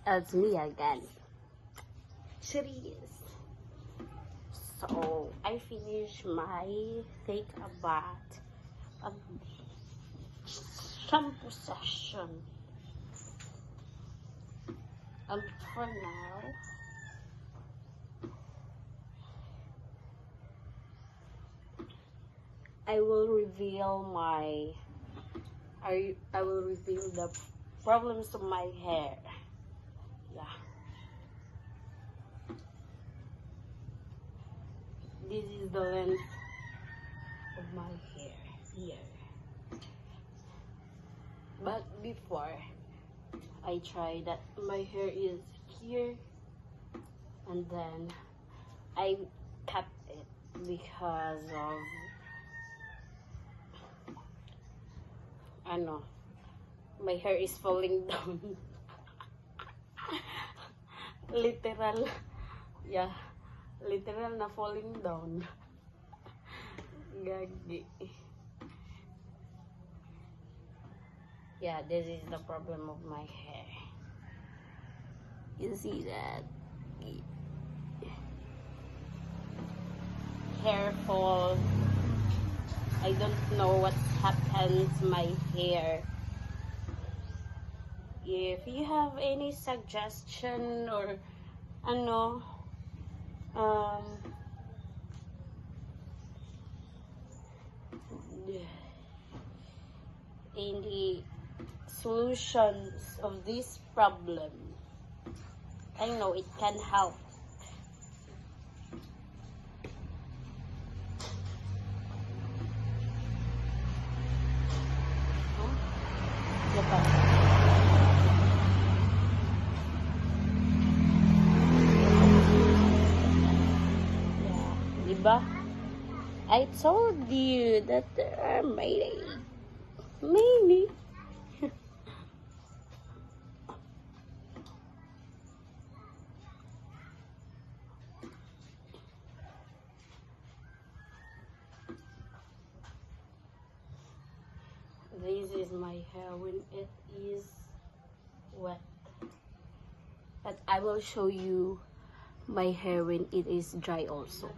It's me again. Cheers. So, I finished my take a bath and shampoo session. And for now, I will reveal the problems of my hair. Yeah. This is the length of my hair here. But before, I tried that my hair is here, and then I cut it because of my hair is falling down. Literal, yeah, literal na falling down. Gagi. Yeah, this is the problem of my hair. You see that? Hair fall. I don't know what happened to my hair. If you have any suggestion or any solutions of this problem, I know it can help. Diba? I told you that there are many. This is my hair when it is wet. But I will show you my hair when it is dry also.